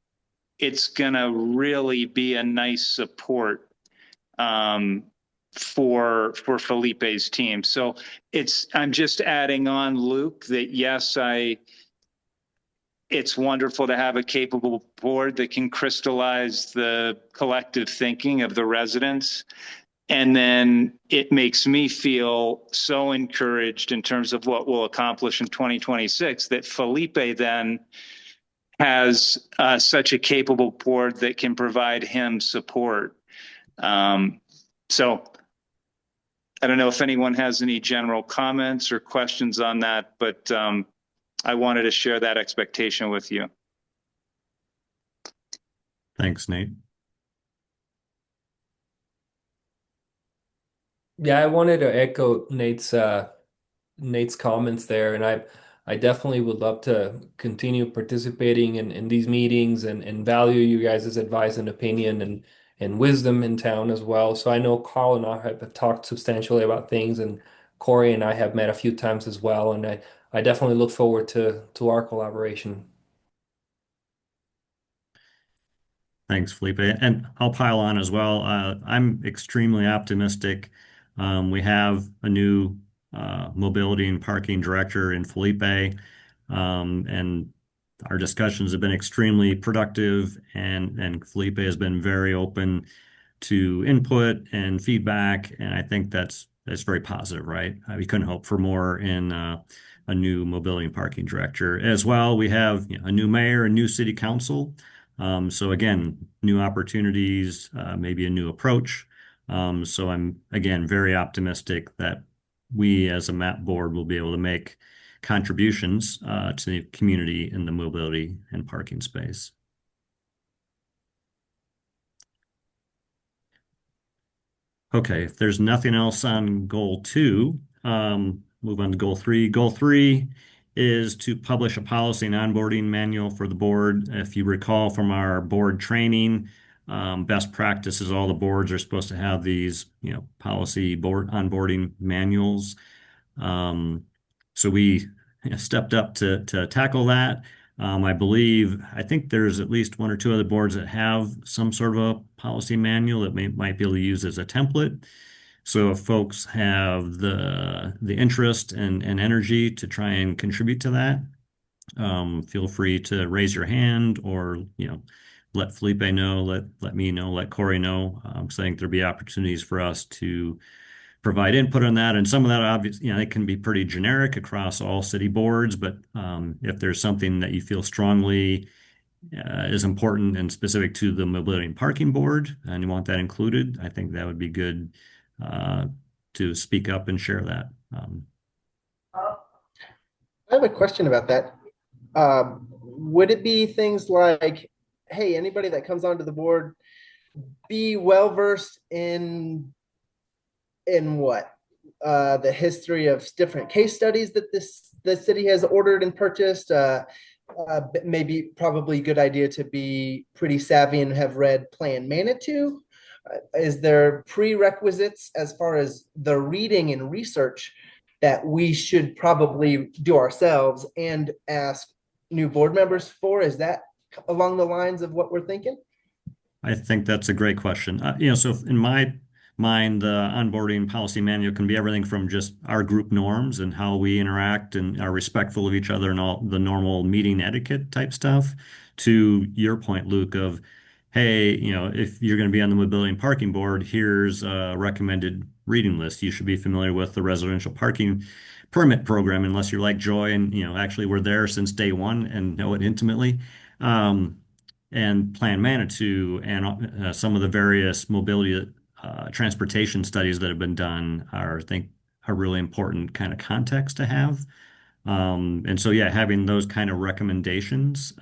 it's gonna really be a nice support for Felipe's team. So I'm just adding on, Luke, that yes, it's wonderful to have a capable board that can crystallize the collective thinking of the residents. And then it makes me feel so encouraged in terms of what we'll accomplish in 2026, that Felipe then has such a capable board that can provide him support. So I don't know if anyone has any general comments or questions on that, but I wanted to share that expectation with you. Thanks, Nate. Yeah, I wanted to echo Nate's comments there, and I definitely would love to continue participating in these meetings and value you guys' advice and opinion and wisdom in town as well. So I know Carl and I have talked substantially about things, and Corey and I have met a few times as well, and I definitely look forward to our collaboration. Thanks, Felipe. And I'll pile on as well. I'm extremely optimistic. We have a new mobility and parking director in Felipe, and our discussions have been extremely productive, and Felipe has been very open to input and feedback, and I think that's very positive, right? We couldn't hope for more in a new mobility and parking director. As well, we have, a new mayor and new city council. So again, new opportunities, maybe a new approach. So I'm again very optimistic that we as a MAP board will be able to make contributions to the community in the mobility and parking space. Okay, if there's nothing else on goal 2, move on to goal 3. Goal 3 is to publish a policy and onboarding manual for the board. If you recall from our board training, best practices, all the boards are supposed to have these, policy board onboarding manuals. So we stepped up to tackle that. I think there's at least 1 or 2 other boards that have some sort of a policy manual that might be able to use as a template. So if folks have the interest and energy to try and contribute to that, feel free to raise your hand or, let Felipe know, let me know, let Corey know. So I think there'll be opportunities for us to provide input on that. And some of that, obviously, it can be pretty generic across all city boards, but if there's something that you feel strongly is important and specific to the mobility and parking board and you want that included, I think that would be good to speak up and share that. I have a question about that. Would it be things like, hey, anybody that comes onto the board, be well versed in what? The history of different case studies that the city has ordered and purchased. Maybe probably a good idea to be pretty savvy and have read Plan Manitou. Is there prerequisites as far as the reading and research that we should probably do ourselves and ask new board members for? Is that along the lines of what we're thinking? I think that's a great question. So in my mind, the onboarding policy manual can be everything from just our group norms and how we interact and are respectful of each other and all the normal meeting etiquette type stuff, to your point, Luke, of, hey, if you're going to be on the mobility and parking board, here's a recommended reading list. You should be familiar with the residential parking permit program, unless you're like Joy and, actually we're there since day 1 and know it intimately. And Plan Manitou and some of the various mobility transportation studies that have been done I think, are really important kind of context to have. And so, yeah, having those kind of recommendations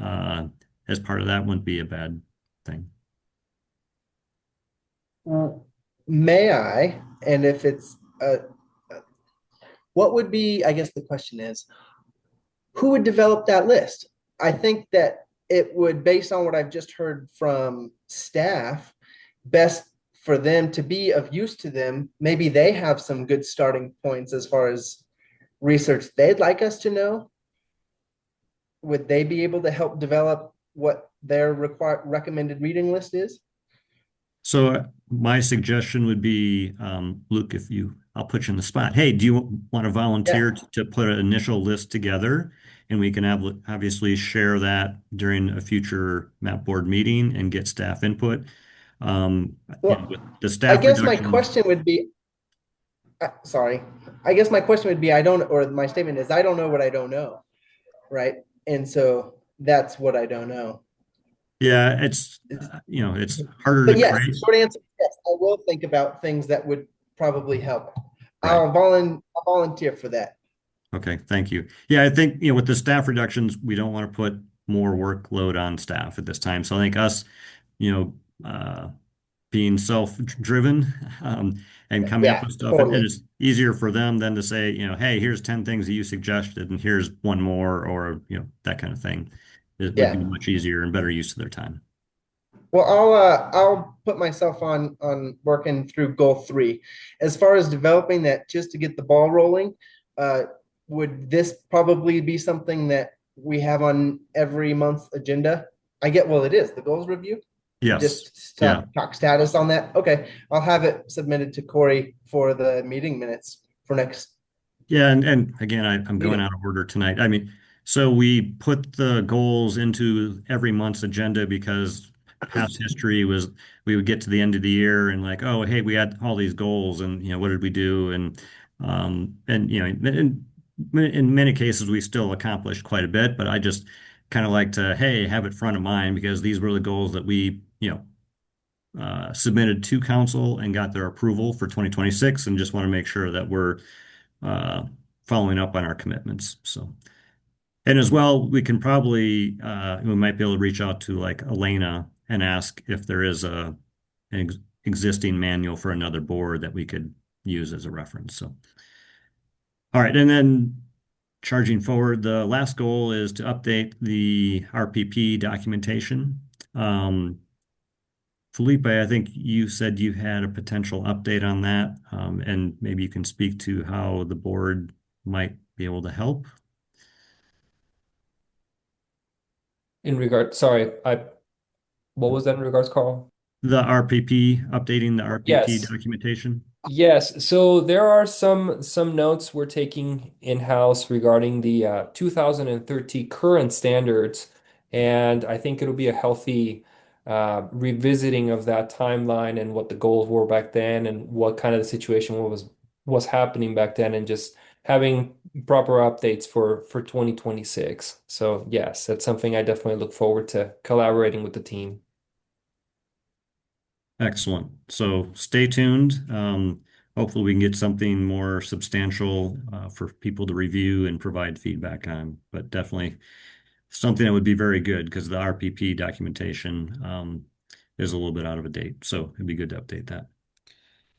as part of that wouldn't be a bad thing. May I? And if it's what would be, I guess the question is, who would develop that list? I think that it would, based on what I've just heard from staff, best for them to be of use to them. Maybe they have some good starting points as far as research they'd like us to know. Would they be able to help develop what their recommended reading list is? So my suggestion would be, Luke, I'll put you in the spot. Hey, do you want to volunteer to put an initial list together? And we can obviously share that during a future MAP board meeting and get staff input. With the staff I guess reduction, my question would be, sorry. I guess my question would be, my statement is, I don't know what I don't know. Right. And so that's what I don't know. Yeah, it's harder But to yes, create. short answer, yes, I will think about things that would probably help. Right. I'll volunteer for that. Okay, thank you. Yeah, I think, with the staff reductions, we don't want to put more workload on staff at this time. So I think us, being self-driven, and coming up Yeah, with stuff. And totally. it's easier for them than to say, hey, here's 10 things that you suggested, and here's one more, or, that kind of thing. It would Yeah. be much easier and better use of their time. Well, I'll put myself on working through goal three. As far as developing that, just to get the ball rolling, uh, would this probably be something that we have on every month's agenda? Well, it is the goals review. Yes. Just Yeah. talk status on that. Okay, I'll have it submitted to Corey for the meeting minutes for next Yeah, and again, I'm going meeting. out of order tonight. I mean, so we put the goals into every month's agenda because past history was we would get to the end of the year and like, oh, hey, we had all these goals, and what did we do? And in many cases we still accomplished quite a bit, but I just kind of like to, hey, have it front of mind because these were the goals that we, submitted to council and got their approval for 2026, and just want to make sure that we're uh, following up on our commitments. So, and as well, we can probably we might be able to reach out to like Elena and ask if there is an existing manual for another board that we could use as a reference. So, all right, and then charging forward, the last goal is to update the RPP documentation. Felipe, I think you said you had a potential update on that, and maybe you can speak to how the board might be able to help. What was that in regards, Carl? The RPP, updating the RPP Yes. documentation. Yes, so there are some notes we're taking in-house regarding the 2030 current standards, and I think it'll be a healthy revisiting of that timeline and what the goals were back then and what kind of the situation was happening back then, and just having proper updates for 2026. So yes, that's something I definitely look forward to collaborating with the team. Excellent. So stay tuned. Hopefully we can get something more substantial for people to review and provide feedback on, but definitely something that would be very good because the RPP documentation is a little bit out of date. So it'd be good to update that.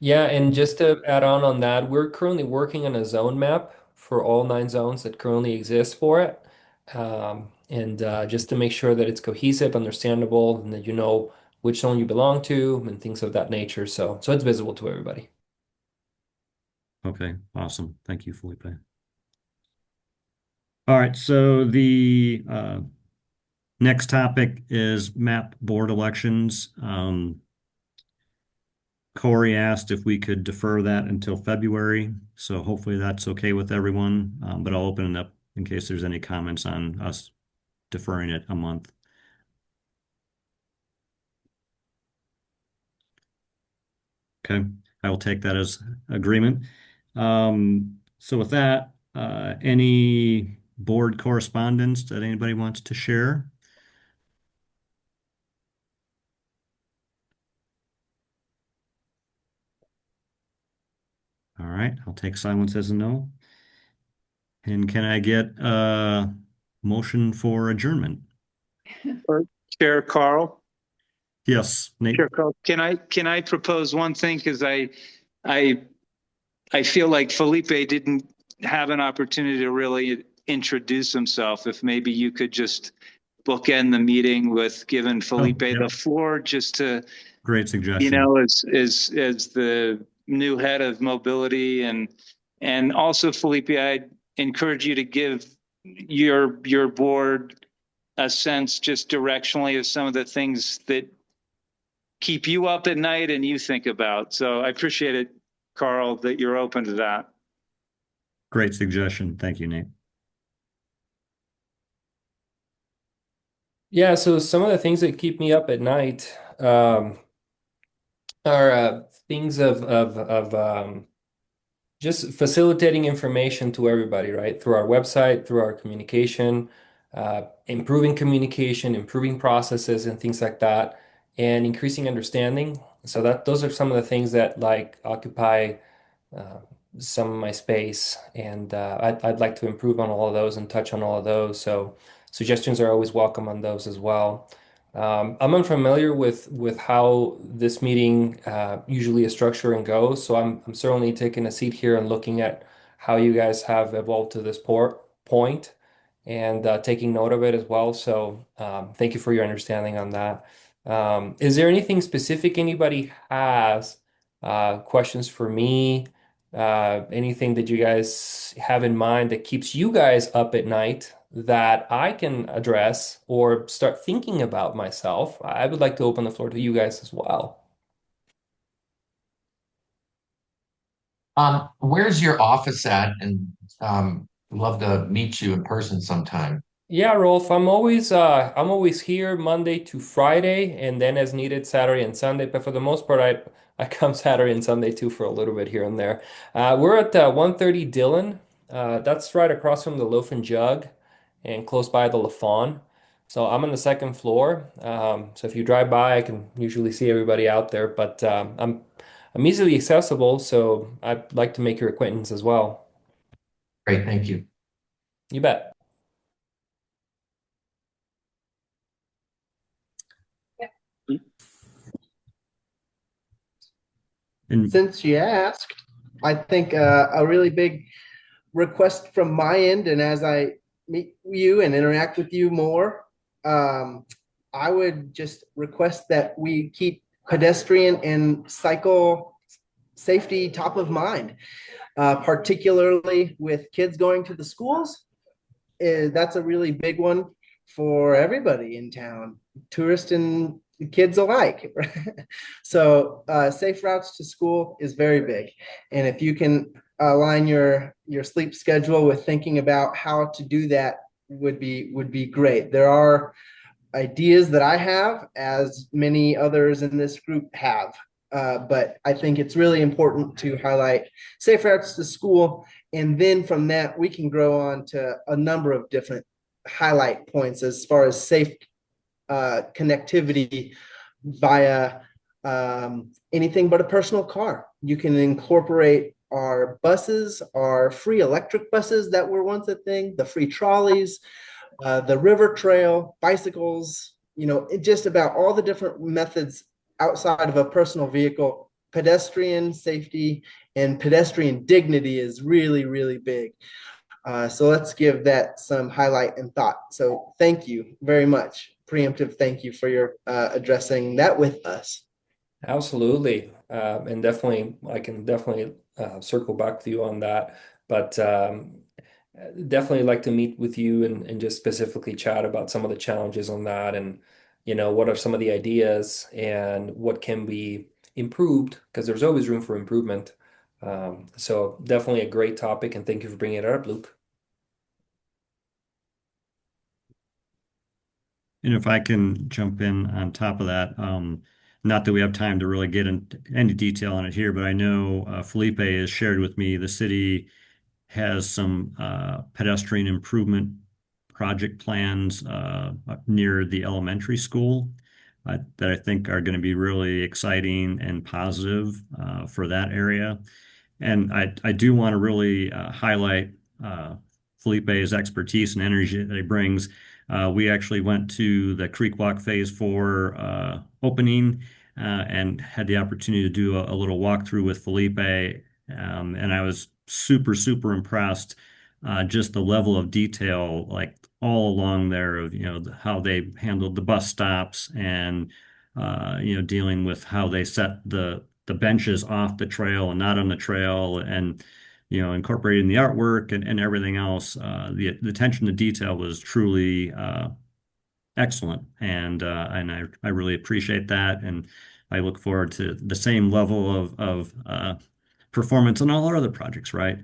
Yeah, and just to add on that, we're currently working on a zone map for all 9 zones that currently exist for it. And just to make sure that it's cohesive, understandable, and that you know which zone you belong to and things of that nature. So it's visible to everybody. Okay, awesome. Thank you, Felipe. All right, so the next topic is MAP board elections. Corey asked if we could defer that until February, so hopefully that's okay with everyone. But I'll open it up in case there's any comments on us deferring it a month. Okay, I will take that as agreement. So with that, any board correspondence that anybody wants to share? All right, I'll take silence as a no. And can I get a motion for adjournment? Chair Carl. Yes, Nate. Chair Carl, can I propose one thing? Because I feel like Felipe didn't have an opportunity to really introduce himself. If maybe you could just bookend the meeting with giving Felipe yeah. the floor, just to, Great suggestion. as the new head of mobility, and also Felipe, I encourage you to give your board a sense just directionally of some of the things that keep you up at night and you think about. So I appreciate it, Carl, that you're open to that. Great suggestion. Thank you, Nate. Yeah, so some of the things that keep me up at night are things of just facilitating information to everybody, right? Through our website, through our communication, improving communication, improving processes and things like that, and increasing understanding. So those are some of the things that like occupy uh, some of my space, and I'd like to improve on all of those and touch on all of those. So suggestions are always welcome on those as well. I'm unfamiliar with how this meeting usually is structured and goes, so I'm certainly taking a seat here and looking at how you guys have evolved to this point and taking note of it as well. So thank you for your understanding on that. Is there anything specific anybody has? Questions for me? Anything that you guys have in mind that keeps you guys up at night that I can address or start thinking about myself? I would like to open the floor to you guys as well. Where's your office at? And love to meet you in person sometime. Yeah, Rolf, I'm always here Monday to Friday and then as needed Saturday and Sunday, but for the most part I come Saturday and Sunday too for a little bit here and there. We're at 130 Dillon. That's right across from the Loaf and Jug and close by the La Fawn. So I'm on the second floor. So if you drive by, I can usually see everybody out there, but I'm easily accessible, so I'd like to make your acquaintance as well. Great, thank you. You bet. And Since you asked, I think a really big request from my end, and as I meet you and interact with you more, I would just request that we keep pedestrian and cycle safety top of mind, particularly with kids going to the schools. That's a really big one for everybody in town, tourists and kids alike. So safe routes to school is very big. And if you can align your sleep schedule with thinking about how to do that would be great. There are ideas that I have, as many others in this group have. But I think it's really important to highlight safe routes to school. And then from that, we can grow on to a number of different highlight points as far as safe connectivity via anything but a personal car. You can incorporate our buses, our free electric buses that were once a thing, the free trolleys, the river trail, bicycles, just about all the different methods outside of a personal vehicle. Pedestrian safety and pedestrian dignity is really, really big. So let's give that some highlight and thought. So thank you very much. Preemptive thank you for your addressing that with us. Absolutely. And definitely, I can definitely circle back with you on that. But definitely like to meet with you and just specifically chat about some of the challenges on that and, what are some of the ideas and what can be improved because there's always room for improvement. So definitely a great topic and thank you for bringing it up, Luke. And if I can jump in on top of that, not that we have time to really get into any detail on it here, but I know Felipe has shared with me the city has some pedestrian improvement project plans near the elementary school that I think are going to be really exciting and positive for that area. And I do want to really highlight Felipe's expertise and energy that he brings. We actually went to the Creek Walk Phase 4 opening and had the opportunity to do a little walkthrough with Felipe. And I was super, super impressed. Just the level of detail, like all along there of, how they handled the bus stops and, dealing with how they set the benches off the trail and not on the trail and, incorporating the artwork and everything else. The attention to detail was truly excellent. And I really appreciate that. And I look forward to the same level of performance on all our other projects, right?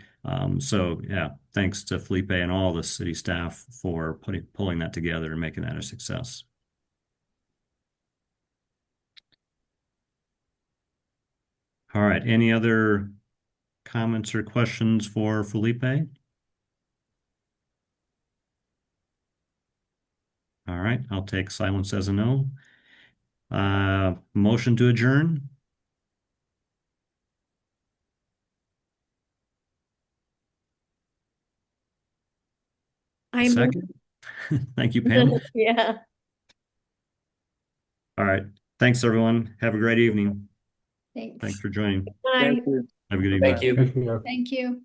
So yeah, thanks to Felipe and all the city staff for pulling that together and making that a success. All right, any other comments or questions for Felipe? All right, I'll take silence as a no. Motion to adjourn. I'm Second. Thank you, Pam. yeah. All right. Thanks, everyone. Have a great evening. Thanks. Thanks for joining. Bye. Have a good evening. Thank you. Thank you. Thank you.